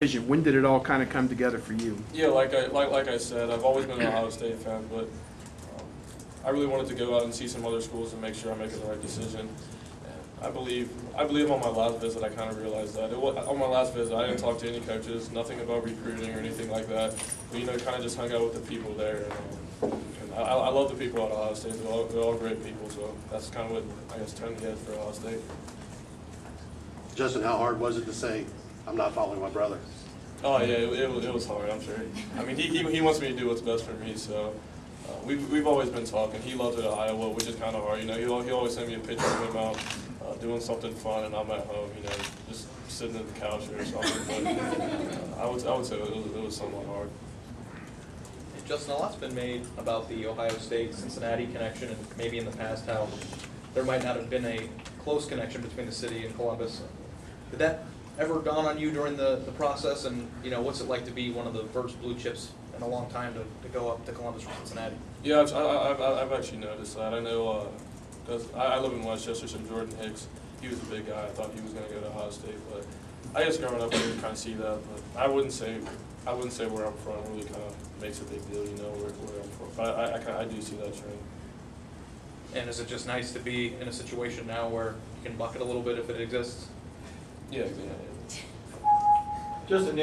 When did it all kind of come together for you? Yeah, like I said, I've always been an Ohio State fan, but I really wanted to go out and see some other schools and make sure I'm making the right decision. And I believe on my last visit I kind of realized that. On my last visit I didn't talk to any coaches, nothing about recruiting or anything like that. But kind of just hung out with the people there. And I love the people at Ohio State. They're all great people. So that's kind of what I guess turned the head for Ohio State. Justin, how hard was it to say, I'm not following my brother? Oh yeah, it was hard. I'm sure. I mean, he wants me to do what's best for me. So we've always been talking. He loves it at Iowa, which is kind of hard. He'll always send me a picture of him out doing something fun, and I'm at home. Just sitting on the couch or something. But I would say it was somewhat hard. Justin, a lot's been made about the Ohio State-Cincinnati connection, and maybe in the past how there might not have been a close connection between the city and Columbus. Did that ever dawn on you during the process, and what's it like to be one of the first blue chips in a long time to go up to Columbus from Cincinnati? Yeah, I've actually noticed that. I know because I live in Westchester, so Jordan Hicks, he was a big guy. I thought he was going to go to Ohio State, but I guess growing up I didn't kind of see that. But I wouldn't say where I'm from really kind of makes a big deal, where I'm from. But I do see that trend. And is it just nice to be in a situation now where you can bucket a little bit if it exists? Yeah, exactly. Justin,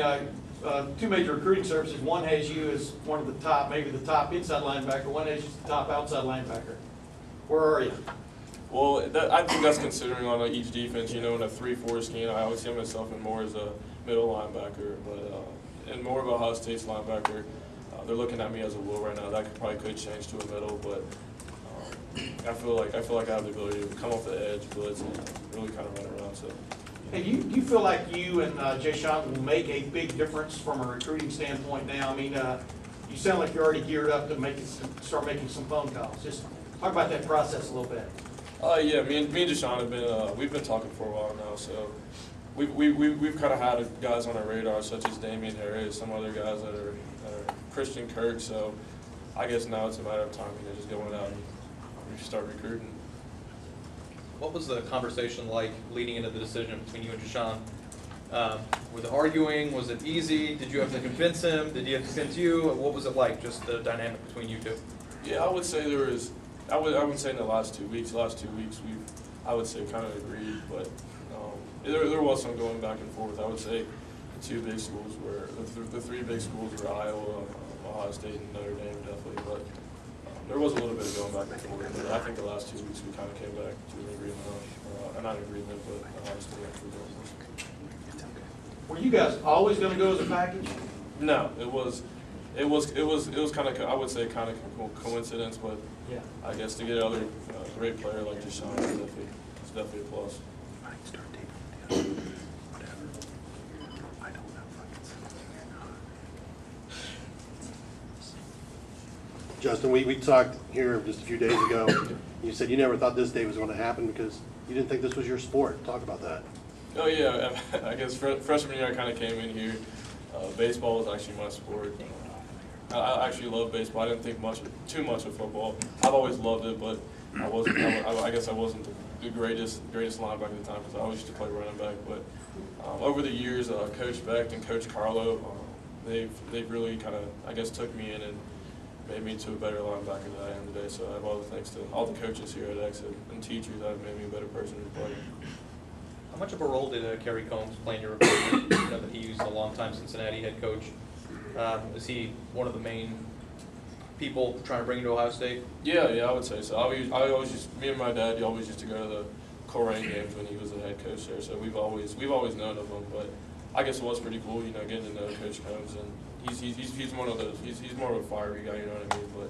two major recruiting services. One has you as one of the top, maybe the top inside linebacker. One has you as the top outside linebacker. Where are you? Well, I think that's considering on each defense. In a 3-4 scheme, I always see myself in more as a middle linebacker, but and more of Ohio State's linebacker. They're looking at me as a will right now. That could change to a middle, but I feel like I have the ability to come off the edge, blitz, and really kind of run around. So. And do you feel like you and Deshawn will make a big difference from a recruiting standpoint now? I mean, you sound like you're already geared up to start making some phone calls. Just talk about that process a little bit. Yeah, me and Deshawn have been we've been talking for a while now. So we've kind of had guys on our radar, such as Damian Harris, some other guys that are Christian Kirk. So I guess now it's a matter of time, just going out and start recruiting. What was the conversation like leading into the decision between you and Deshawn? Was it arguing? Was it easy? Did you have to convince him? Did he have to convince you? What was it like, just the dynamic between you two? Yeah, I would say there was. I would say in the last 2 weeks. I would say kind of agreed, but there was some going back and forth. I would say the two big schools were the three big schools were Iowa, Ohio State, and Notre Dame definitely, but. There was a little bit of going back and forth, but I think the last 2 weeks we kind of came back to an agreement not an agreement, but obviously Were you guys always going to go as a package? No, it was kind of, I would say kind of coincidence, but yeah. I guess to get another great player like Deshawn is definitely a plus. Justin, we talked here just a few days ago. You said you never thought this day was going to happen because you didn't think this was your sport. Talk about that. Oh yeah, I guess freshman year I kind of came in here. Baseball was actually my sport. I actually love baseball. I didn't think too much of football. I've always loved it, but I guess I wasn't the greatest linebacker at the time because I always used to play running back. But over the years, Coach Beck and Coach Carlo, they've really kind of, I guess, took me in and made me into a better linebacker than I am today. So I have all the thanks to all the coaches here at Exit and teachers that have made me a better person to play. How much of a role did Kerry Combs play in your recruitment? That he was a long-time Cincinnati head coach. Is he one of the main people trying to bring you to Ohio State? Yeah, I would say so. Me and my dad, always used to go to the Coleraine games when he was the head coach there. So we've always known of him. But I guess it was pretty cool, getting to know Coach Combs, and he's one of those. He's more of a fiery guy, you know what I mean? But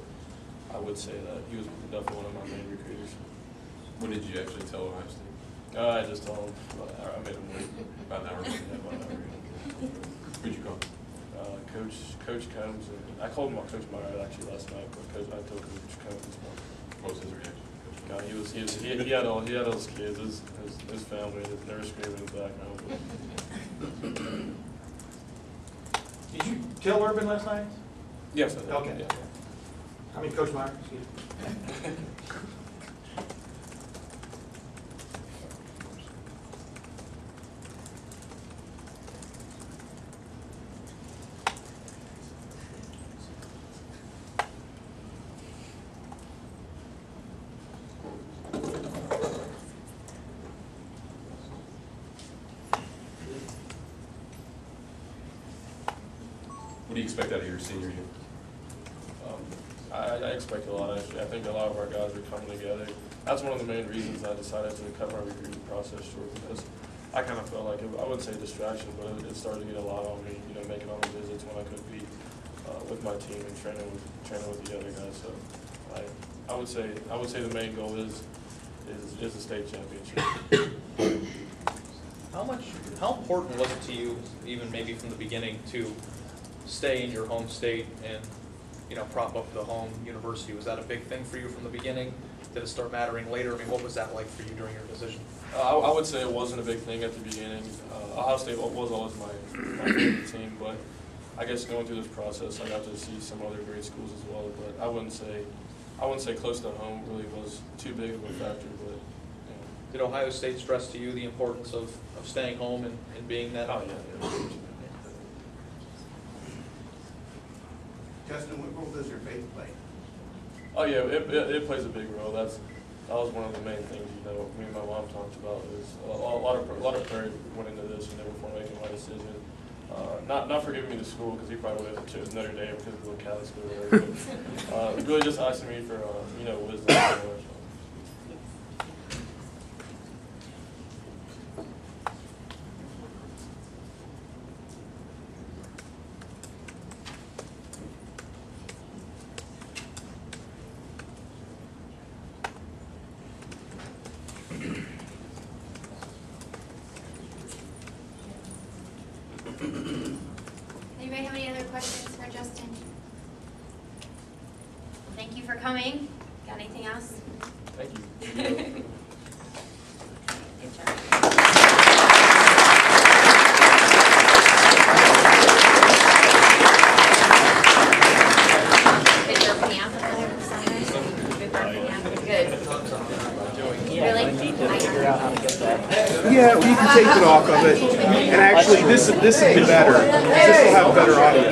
I would say that he was definitely one of my main recruiters. When did you actually tell Ohio State? I just told him. I made him wait About an hour. Who'd you call? Coach Combs. And I called him Coach Meyer actually last night, but I told Coach Combs this morning. What was his reaction? God, he had all his kids, his family, they were screaming in the background. Did you tell Urban last night? Yes, I did. Okay. Yeah. I mean, Coach Meyer. Excuse me. What do you expect out of your senior year? I expect a lot, actually. I think a lot of our guys are coming together. That's one of the main reasons I decided to cut my recruiting process short, because I kind of felt like, I wouldn't say distraction, but it started to get a lot on me, you know, making all the visits when I couldn't be with my team and training with the other guys. So I would say the main goal is the state championship. How important was it to you, even maybe from the beginning, to stay in your home state and, you know, prop up the home university? Was that a big thing for you from the beginning? Did it start mattering later? I mean, what was that like for you during your decision? I would say it wasn't a big thing at the beginning. Ohio State was always my favorite team, but I guess going through this process, I got to see some other great schools as well. But I wouldn't say close to home really was too big of a factor. But Did Ohio State stress to you the importance of staying home and being that? oh yeah. Justin, what role does your faith play? Oh yeah, it plays a big role. That was one of the main things, you know, me and my mom talked about. Is a lot of prayer went into this, you know, before making my decision. Not for giving me the school, because he probably would have chosen Notre Dame because of the Catholic school. But really just asking me for you know, wisdom. Anybody have any other questions for Justin? Thank you for coming. Got anything else? Thank you. Good job. Good burping out the signers. Good burping out. Good. Really? Yeah, well, you can take it off of it. And actually, this will be better. This will have better audio.